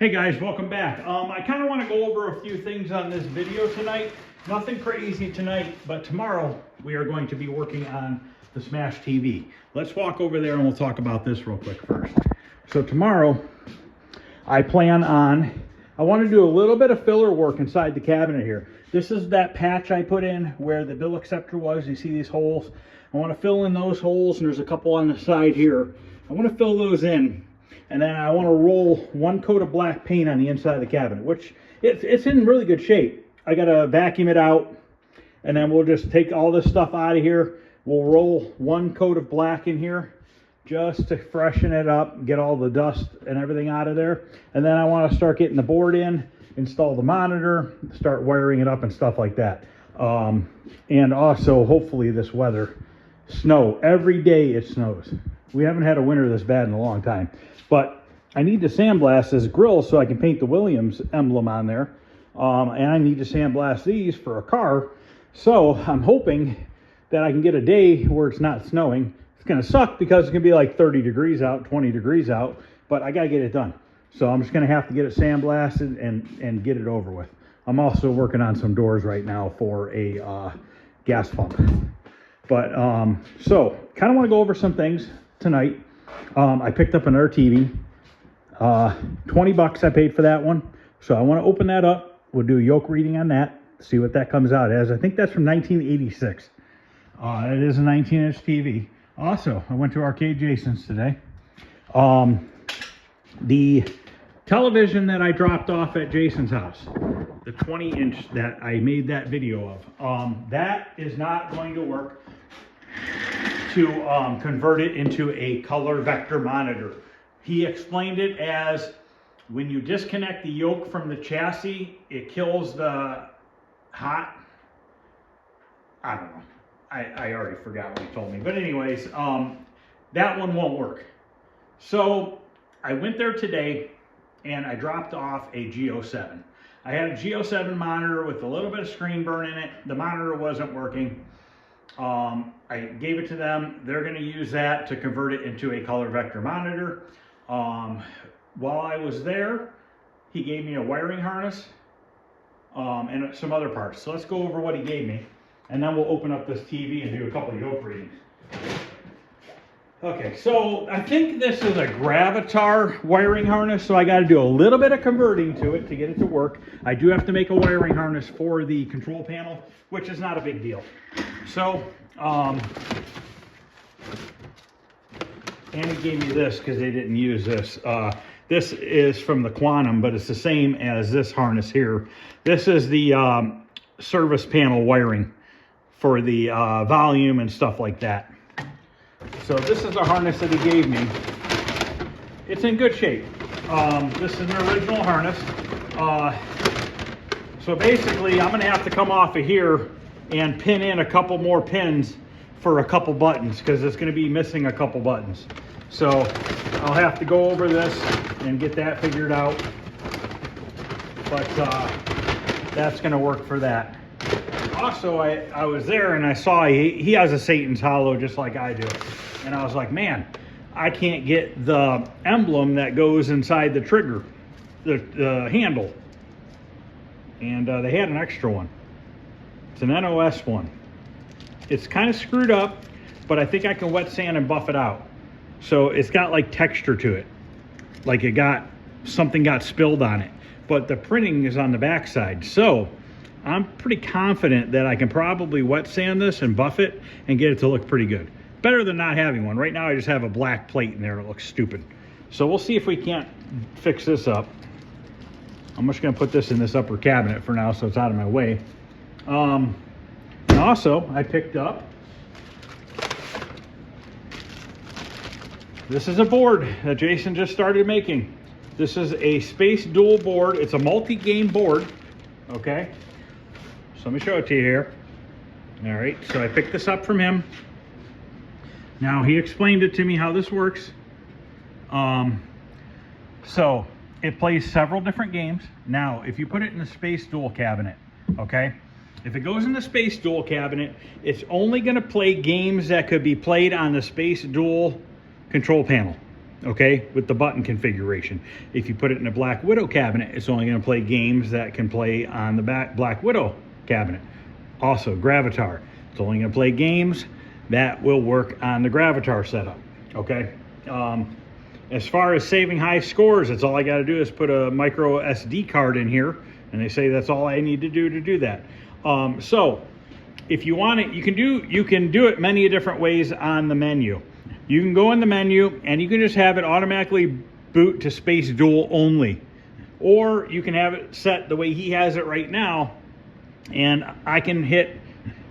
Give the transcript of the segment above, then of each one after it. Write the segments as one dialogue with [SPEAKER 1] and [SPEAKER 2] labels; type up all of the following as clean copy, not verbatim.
[SPEAKER 1] Hey guys, welcome back. I kind of want to go over a few things on this video tonight. Nothing crazy tonight, but tomorrow we are going to be working on the Smash TV. Let's walk over there and we'll talk about this real quick first. So tomorrow, I want to do a little bit of filler work inside the cabinet here. This is that patch I put in where the bill acceptor was. You see these holes? I want to fill in those holes, and there's a couple on the side here. I want to fill those in. And then I want to roll one coat of black paint on the inside of the cabinet, which it's in really good shape. I got to vacuum it out, and then we'll just take all this stuff out of here. We'll roll one coat of black in here just to freshen it up, get all the dust and everything out of there. And then I want to start getting the board in, install the monitor, start wiring it up and stuff like that. And also, hopefully this weather, snow. Every day it snows. We haven't had a winter this bad in a long time. But I need to sandblast this grill so I can paint the Williams emblem on there. And I need to sandblast these for a car. So I'm hoping that I can get a day where it's not snowing. It's going to suck because it's going to be like 30 degrees out, 20 degrees out. But I got to get it done. So I'm just going to have to get it sandblasted and get it over with. I'm also working on some doors right now for a gas pump. But so kind of want to go over some things tonight. I picked up another TV. 20 bucks I paid for that one. So I want to open that up. We'll do a yoke reading on that, see what that comes out as. I think that's from 1986. It is a 19-inch TV. Also, I went to Arcade Jason's today. The television that I dropped off at Jason's house, the 20-inch that I made that video of, that is not going to work to convert it into a color vector monitor. He explained it as when you disconnect the yoke from the chassis, it kills the hot. I don't know. I already forgot what he told me. But anyways, that one won't work. So I went there today and I dropped off a G07. I had a G07 monitor with a little bit of screen burn in it. The monitor wasn't working. I gave it to them. They're going to use that to convert it into a color vector monitor. While I was there, he gave me a wiring harness and some other parts. So let's go over what he gave me, and then we'll open up this TV and do a couple of yoke readings. Okay, so I think this is a Gravatar wiring harness, so I got to do a little bit of converting to it to get it to work. I do have to make a wiring harness for the control panel, which is not a big deal. So, and he gave me this because they didn't use this. This is from the Quantum, but it's the same as this harness here. This is the service panel wiring for the volume and stuff like that. So this is a harness that he gave me. It's in good shape. This is an original harness. So basically, I'm going to have to come off of here and pin in a couple more pins for a couple buttons because it's going to be missing a couple buttons. So I'll have to go over this and get that figured out. But that's going to work for that. Also, I was there and I saw he has a Satan's Hollow just like I do. And I was like, man, I can't get the emblem that goes inside the trigger, the handle. And they had an extra one. It's an NOS one. It's kind of screwed up, but I think I can wet sand and buff it out. So it's got like texture to it. Like something got spilled on it. But the printing is on the back side. So I'm pretty confident that I can probably wet sand this and buff it and get it to look pretty good. Better than not having one. Right now I just have a black plate in there. It looks stupid. So we'll see if we can't fix this up. I'm just going to put this in this upper cabinet for now so it's out of my way. And also I picked up, this is a board that Jason just started making. This is a Space Duel board. It's a multi-game board. Okay. So let me show it to you here. All right. So I picked this up from him. Now he explained it to me how this works. So it plays several different games. Now, if you put it in the Space Duel cabinet, okay, if it goes in the Space Duel cabinet, it's only going to play games that could be played on the Space Duel control panel. okay, with the button configuration. If you put it in a Black Widow cabinet, it's only going to play games that can play on the Black Widow cabinet. Also, Gravatar, it's only going to play games that will work on the Gravatar setup, okay? As far as saving high scores, it's all I got to do is put a micro SD card in here, and they say that's all I need to do that. So if you want it, you can do it many different ways on the menu. You can go in the menu and you can just have it automatically boot to Space Duel only, or you can have it set the way he has it right now, and I can hit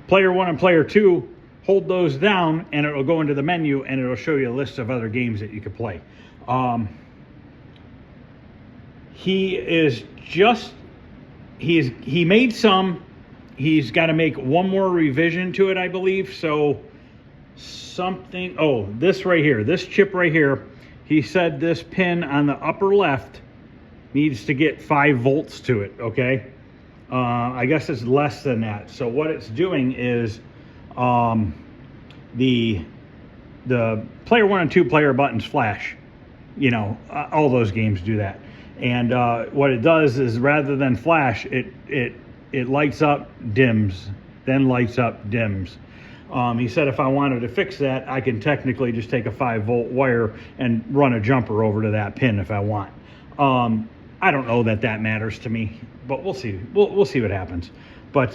[SPEAKER 1] player 1 and player 2, hold those down, and it'll go into the menu and it'll show you a list of other games that you could play. He made some. He's got to make one more revision to it, I believe. So this right here, this chip right here, he said this pin on the upper left needs to get 5 volts to it, okay? I guess it's less than that. So what it's doing is the player 1 and 2 player buttons flash. You know, all those games do that. And what it does is, rather than flash, it lights up, dims, then lights up, dims. He said if I wanted to fix that, I can technically just take a 5-volt wire and run a jumper over to that pin if I want. I don't know that matters to me, but we'll see. We'll see what happens. But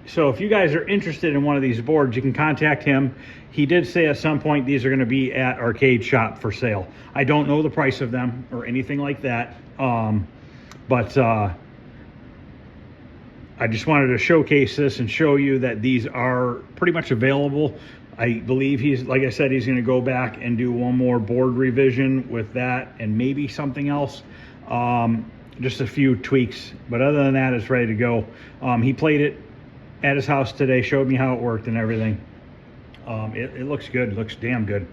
[SPEAKER 1] so if you guys are interested in one of these boards, you can contact him. He did say at some point these are going to be at Arcade Shop for sale. I don't know the price of them or anything like that, but I just wanted to showcase this and show you that these are pretty much available. I believe like I said, he's going to go back and do one more board revision with that and maybe something else. Just a few tweaks, but other than that, it's ready to go. He played it at his house today, showed me how it worked and everything. It looks good. It looks damn good.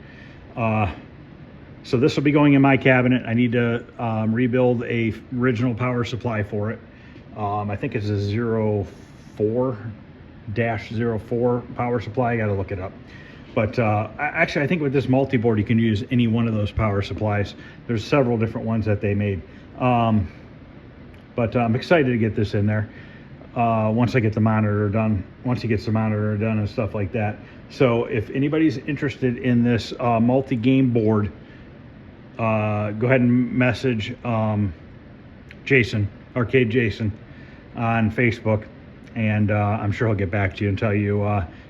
[SPEAKER 1] So this will be going in my cabinet. I need to rebuild a original power supply for it. I think it's a 04-04 power supply. I got to look it up. But actually, I think with this multi-board, you can use any one of those power supplies. There's several different ones that they made. But I'm excited to get this in there once I get the monitor done. Once he gets the monitor done and stuff like that. So if anybody's interested in this multi-game board, go ahead and message Jason, Arcade Jason, on Facebook, and I'm sure he'll get back to you and tell you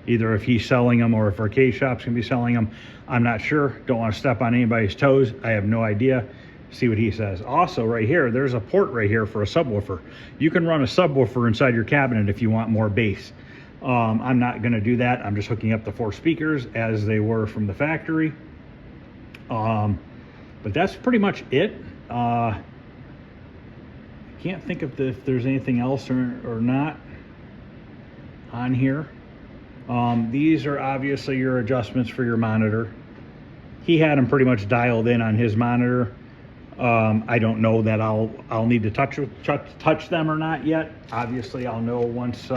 [SPEAKER 1] either if he's selling them or if Arcade Shop's gonna be selling them. I'm not sure. Don't want to step on anybody's toes. I have no idea. See what he says. Also, right here, there's a port right here for a subwoofer. You can run a subwoofer inside your cabinet if you want more bass. I'm not going to do that. I'm just hooking up the 4 speakers as they were from the factory. But that's pretty much it. I can't think if there's anything else or not on here. These are obviously your adjustments for your monitor. He had them pretty much dialed in on his monitor. I don't know that I'll need to touch them or not yet. Obviously, I'll know once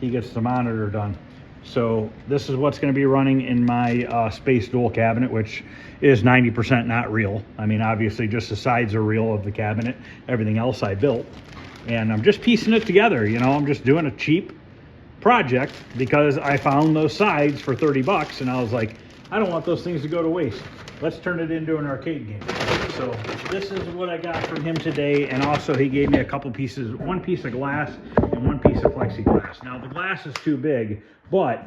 [SPEAKER 1] he gets the monitor done. So this is what's going to be running in my Space Duel cabinet, which is 90% not real. I mean, obviously, just the sides are real of the cabinet. Everything else I built, and I'm just piecing it together. You know, I'm just doing a cheap project because I found those sides for 30 bucks, and I was like, I don't want those things to go to waste. Let's turn it into an arcade game. So this is what I got from him today, and also he gave me a couple pieces, one piece of glass and one piece of plexiglass. Now the glass is too big, but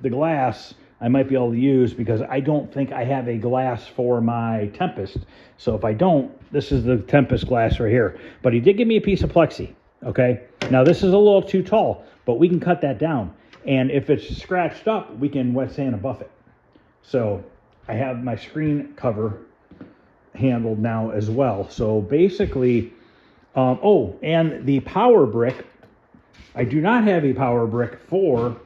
[SPEAKER 1] the glass I might be able to use because I don't think I have a glass for my Tempest. So if I don't, this is the Tempest glass right here. But he did give me a piece of plexi, okay? Now this is a little too tall, but we can cut that down. And if it's scratched up, we can wet sand and buff it. So I have my screen cover handled now as well. So basically, oh, and the power brick, I do not have a power brick for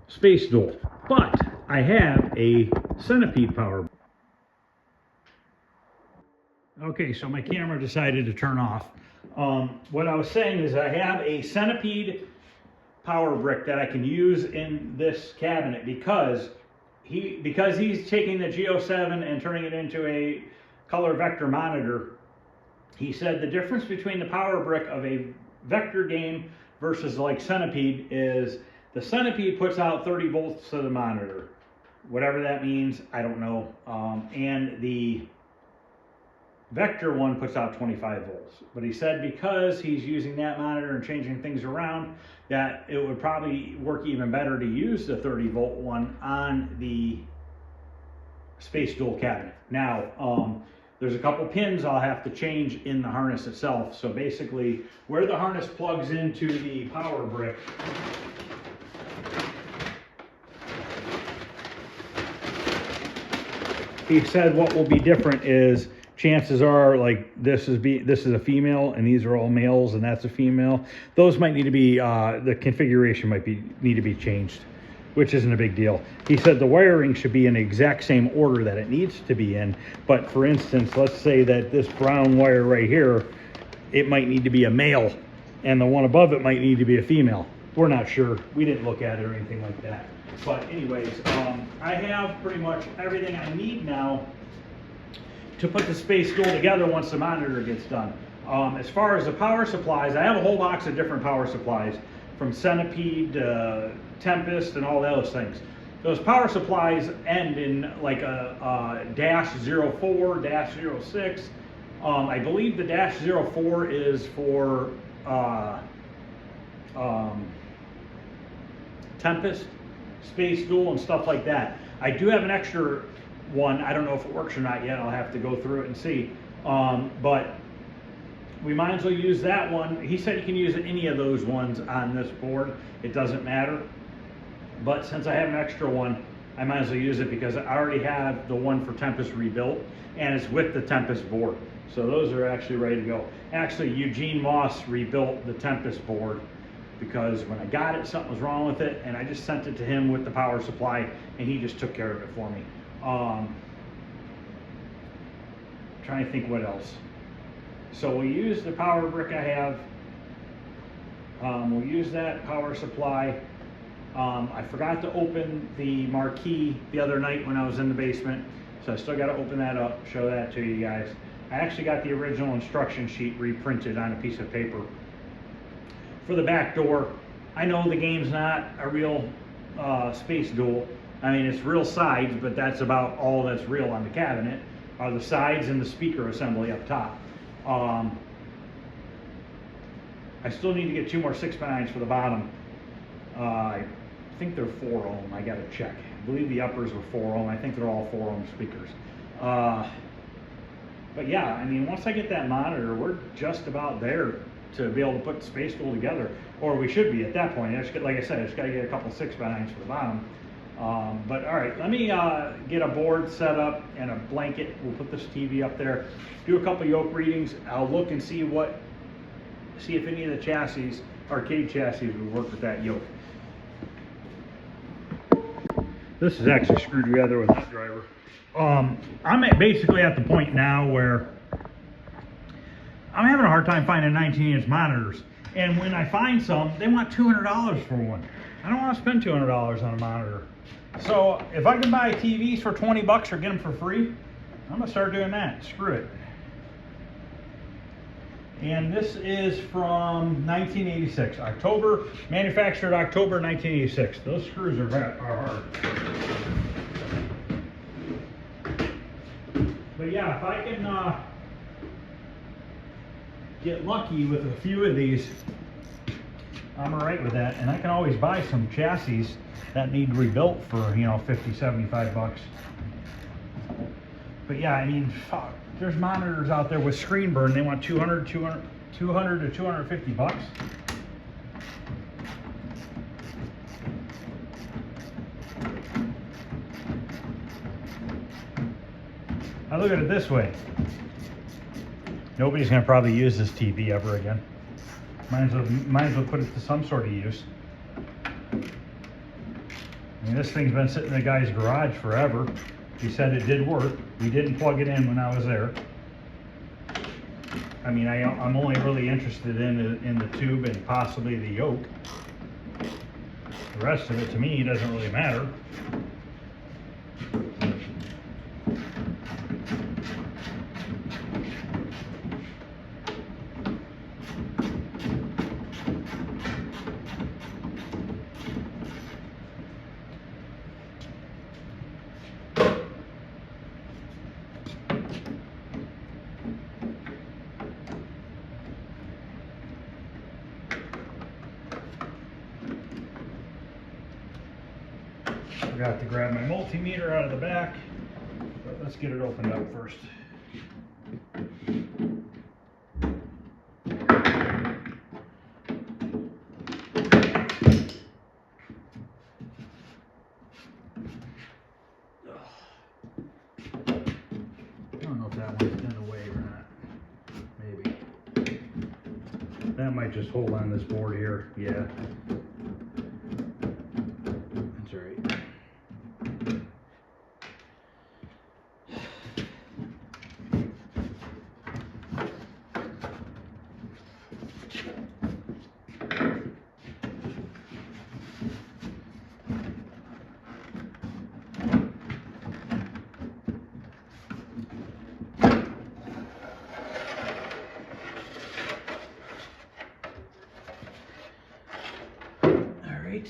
[SPEAKER 1] Space Duel, but I have a Centipede power brick. Okay, so my camera decided to turn off. What I was saying is I have a Centipede power brick that I can use in this cabinet because because he's taking the G07 and turning it into a color vector monitor, he said the difference between the power brick of a vector game versus like Centipede is the Centipede puts out 30 volts to the monitor. Whatever that means, I don't know. And the vector one puts out 25 volts. But he said because he's using that monitor and changing things around, that it would probably work even better to use the 30 volt one on the Space Duel cabinet. Now, there's a couple pins I'll have to change in the harness itself. So basically, where the harness plugs into the power brick, he said what will be different is chances are like this is a female and these are all males and that's a female. Those might need to be the configuration might need to be changed, which isn't a big deal. He said the wiring should be in the exact same order that it needs to be in. But for instance, let's say that this brown wire right here, it might need to be a male and the one above it might need to be a female. We're not sure. We didn't look at it or anything like that. But anyways, I have pretty much everything I need now to put the Space Duel together once the monitor gets done. As far as the power supplies, I have a whole box of different power supplies from Centipede, Tempest, and all those things. Those power supplies end in like a -04, -06. I believe the -04 is for Tempest, Space Duel, and stuff like that. I do have an extra one. I don't know if it works or not yet. I'll have to go through it and see. But we might as well use that one. He said you can use any of those ones on this board. It doesn't matter. But since I have an extra one, I might as well use it because I already have the one for Tempest rebuilt and it's with the Tempest board. So those are actually ready to go. Actually, Eugene Moss rebuilt the Tempest board because when I got it, something was wrong with it, and I just sent it to him with the power supply, and he just took care of it for me. Trying to think what else. So we use the power brick I have. We'll use that power supply. I forgot to open the marquee the other night when I was in the basement, so I still got to open that up, show that to you guys. I actually got the original instruction sheet reprinted on a piece of paper. For the back door, I know the game's not a real Space Duel. I mean, it's real sides, but that's about all that's real on the cabinet, are the sides and the speaker assembly up top. I still need to get 2 more 6x9s for the bottom. I think they're 4 ohm. I gotta check. I believe the uppers were 4 ohm. I think they're all 4 ohm speakers. But yeah, I mean, once I get that monitor, we're just about there to be able to put the Space Duel together, or we should be at that point. Like I said, I just gotta get a couple 6x9s for the bottom. But all right, let me get a board set up and a blanket. We'll put this TV up there, do a couple yoke readings. I'll look and see if any of the chassis, arcade chassis, would work with that yoke. This is actually screwed together with that driver. I'm basically at the point now where I'm having a hard time finding 19-inch monitors. And when I find some, they want $200 for one. I don't want to spend $200 on a monitor. So if I can buy TVs for 20 bucks or get them for free, I'm gonna start doing that. Screw it. And this is from 1986, manufactured October 1986. Those screws are hard. But yeah, if I can get lucky with a few of these, I'm all right with that. And I can always buy some chassis that need rebuilt for, you know, 50, 75 bucks. But yeah, I mean, fuck, there's monitors out there with screen burn. They want 200 to 250 bucks. I look at it this way. Nobody's gonna probably use this TV ever again. Might as well put it to some sort of use. I mean, this thing's been sitting in the guy's garage forever. He said it did work. We didn't plug it in when I was there. I mean, I'm only really interested in the tube and possibly the yoke. The rest of it, to me, doesn't really matter. Forgot to grab my multimeter out of the back, but let's get it opened up first. I don't know if that one's in the way or not. Maybe. That might just hold on this board here. Yeah. That's all right. Right.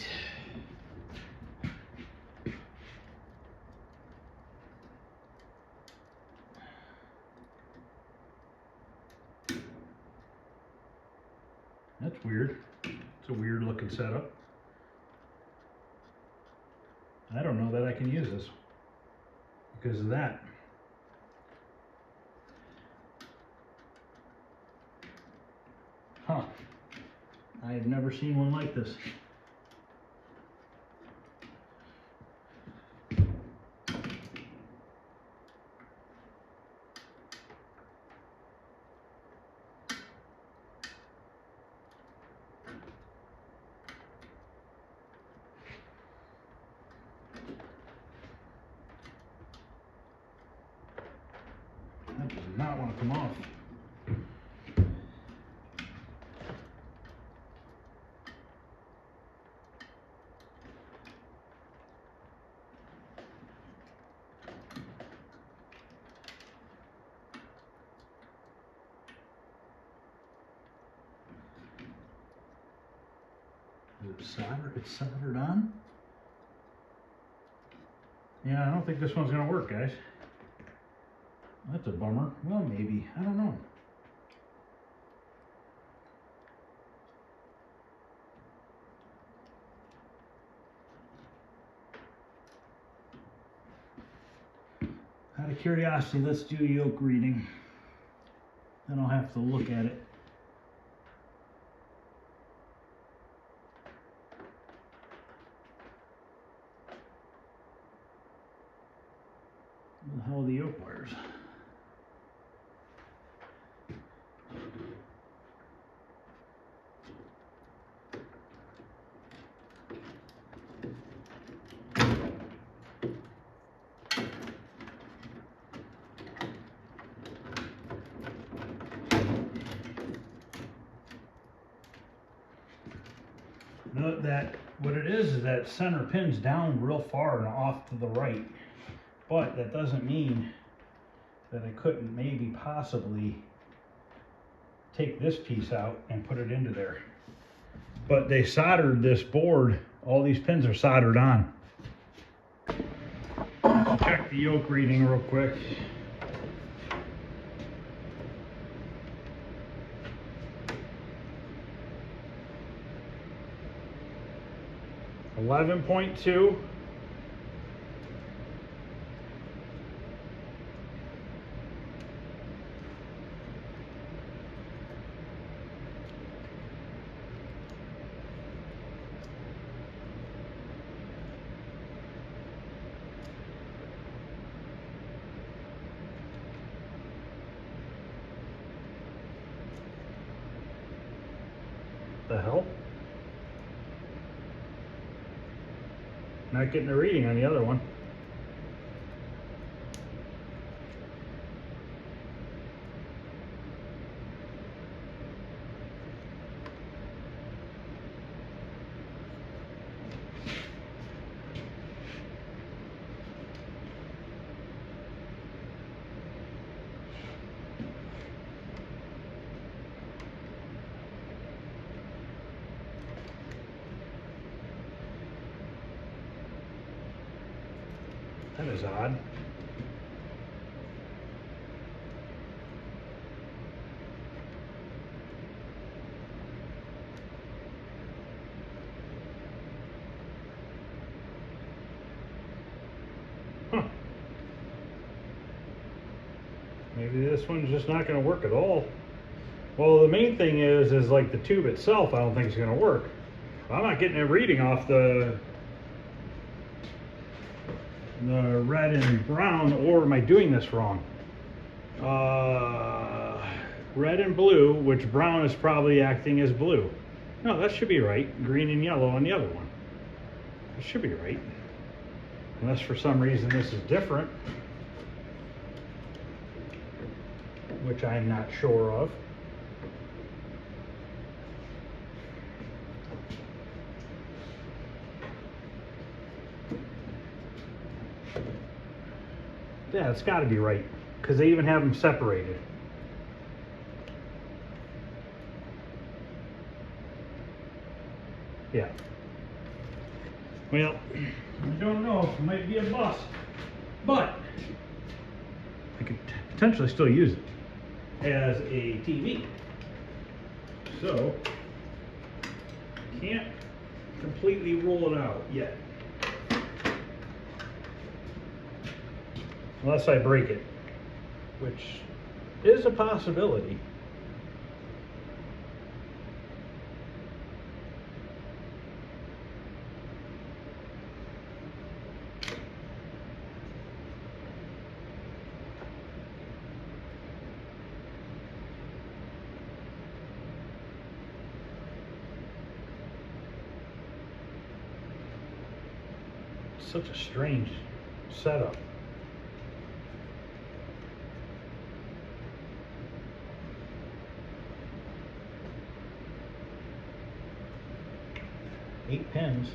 [SPEAKER 1] That's weird. It's a weird looking setup. I don't know that I can use this because of that. Huh. I have never seen one like this. That does not want to come off. Is it soldered? It's soldered on? Yeah, I don't think this one's gonna work, guys. That's a bummer. Well, maybe. I don't know. Out of curiosity, let's do a yoke reading. Then I'll have to look at it. Where the hell are the yoke wires? Note that what it is that center pin's down real far and off to the right, but that doesn't mean that I couldn't maybe possibly take this piece out and put it into there. But they soldered this board, all these pins are soldered on. Let's check the yoke reading real quick. .2. The hell? Not getting a reading on the other one. That is odd. Huh. Maybe this one's just not going to work at all. Well, the main thing is like the tube itself, I don't think is going to work. I'm not getting a reading off the red and brown, or am I doing this wrong? Red and blue, which brown is probably acting as blue. No, that should be right. Green and yellow on the other one. That should be right. Unless for some reason this is different, which I'm not sure of. Yeah, it's got to be right, because they even have them separated. Yeah. Well, I don't know. It might be a bust, but I could potentially still use it as a TV. So, can't completely rule it out yet. Unless I break it, which is a possibility. It's such a strange setup. Eight pins.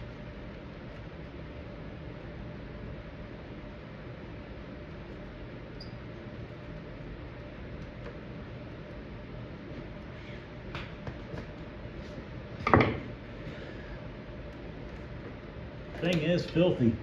[SPEAKER 1] Thing is filthy.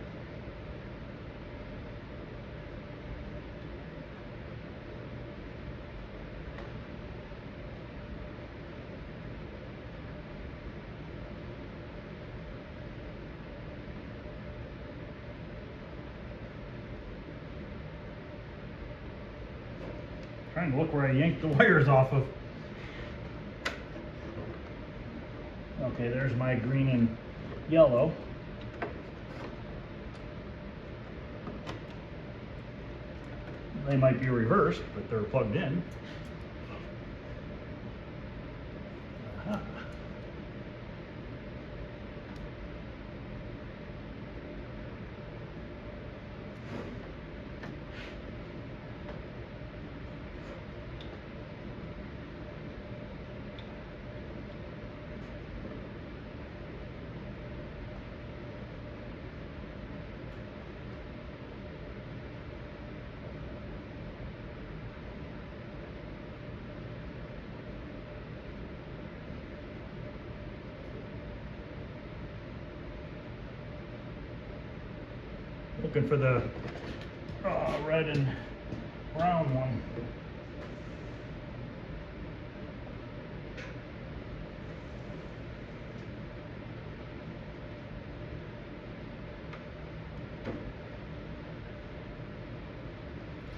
[SPEAKER 1] Trying to look where I yanked the wires off of. Okay, there's my green and yellow. They might be reversed, but they're plugged in. Aha. Looking for the red and brown one.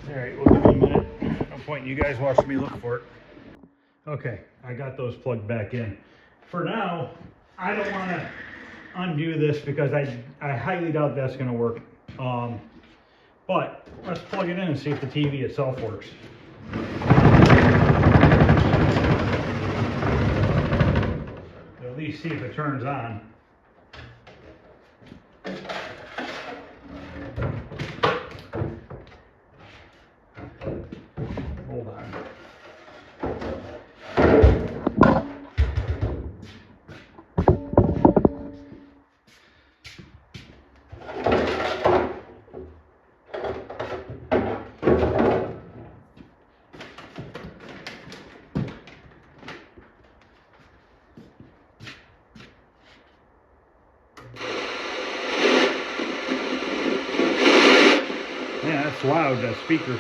[SPEAKER 1] All right, we'll give you a minute. No point in you guys watching me look for it. Okay, I got those plugged back in. For now, I don't want to undo this because I highly doubt that's going to work. But let's plug it in and see if the TV itself works. At least see if it turns on. Hold on. Yeah, that's loud, that speaker.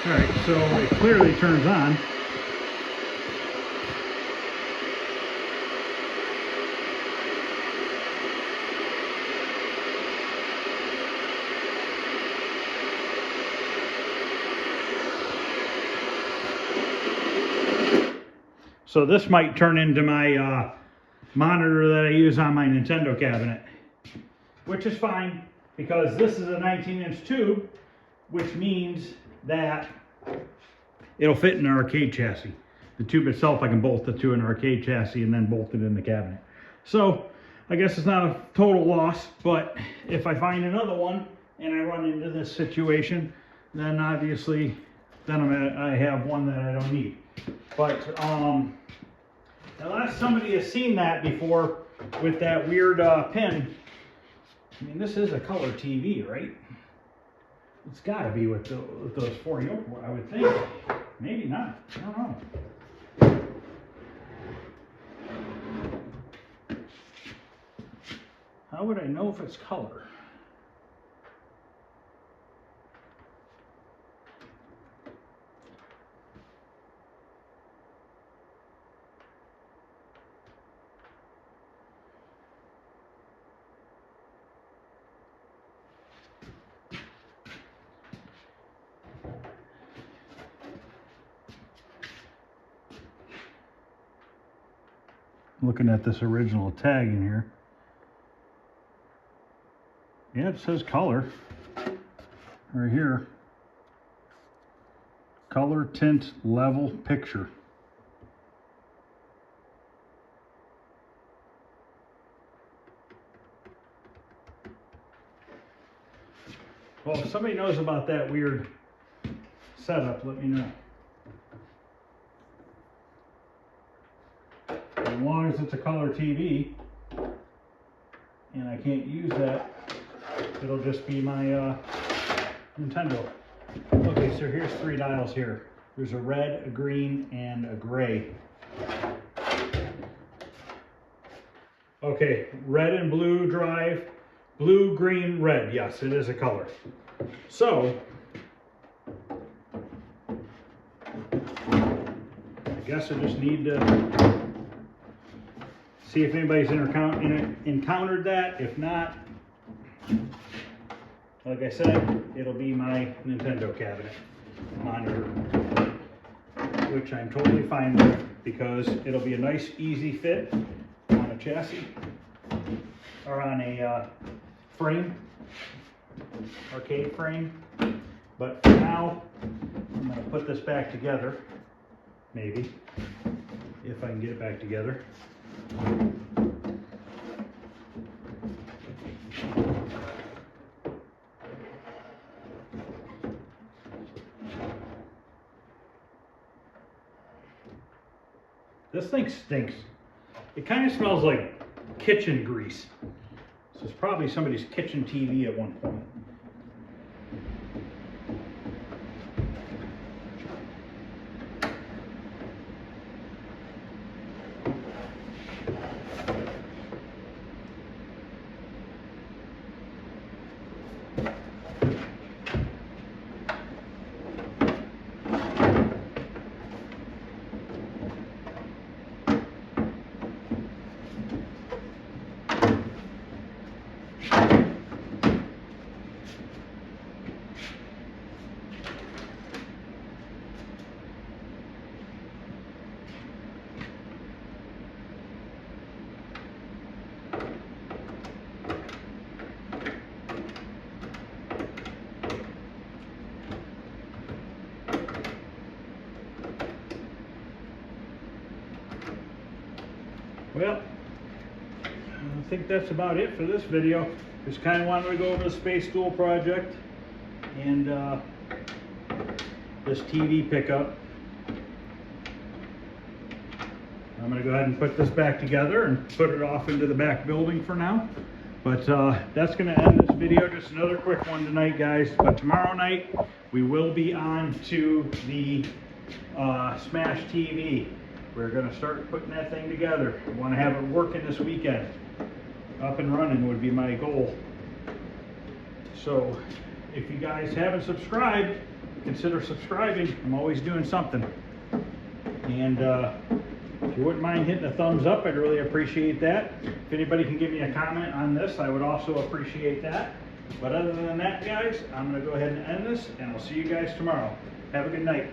[SPEAKER 1] All right, so it clearly turns on. So this might turn into my monitor that I use on my Nintendo cabinet, which is fine because this is a 19-inch tube, which means that it'll fit in an arcade chassis. The tube itself, I can bolt it to an arcade chassis and then bolt it in the cabinet. So I guess it's not a total loss, but if I find another one and I run into this situation, then obviously I have one that I don't need. But unless somebody has seen that before with that weird pin, I mean, this is a color TV, right? It's got to be with those 4 yoke, I would think. Maybe not. I don't know. How would I know if it's color? Looking at this original tag in here. Yeah, it says color right here. Color, tint, level, picture. Well, if somebody knows about that weird setup, let me know. As long as it's a color TV and I can't use that, it'll just be my Nintendo. Okay, so here's 3 dials here. There's a red, a green, and a gray. Okay, red and blue drive, blue, green, red. Yes, it is a color. So, I guess I just need to see if anybody's encountered that. If not, like I said, it'll be my Nintendo cabinet monitor, which I'm totally fine with because it'll be a nice, easy fit on a chassis or on a frame, arcade frame. But for now, I'm going to put this back together, maybe, if I can get it back together. This thing stinks. It kind of smells like kitchen grease. So it's probably somebody's kitchen TV at one point. Well, I think that's about it for this video. Just kind of wanted to go over the Space Duel project and this TV pickup. I'm going to go ahead and put this back together and put it off into the back building for now. But that's going to end this video. Just another quick one tonight, guys. But tomorrow night we will be on to the Smash TV. We're going to start putting that thing together. We want to have it working this weekend. Up and running would be my goal. So if you guys haven't subscribed, consider subscribing. I'm always doing something. And if you wouldn't mind hitting a thumbs up, I'd really appreciate that. If anybody can give me a comment on this, I would also appreciate that. But other than that, guys, I'm going to go ahead and end this, and I'll see you guys tomorrow. Have a good night.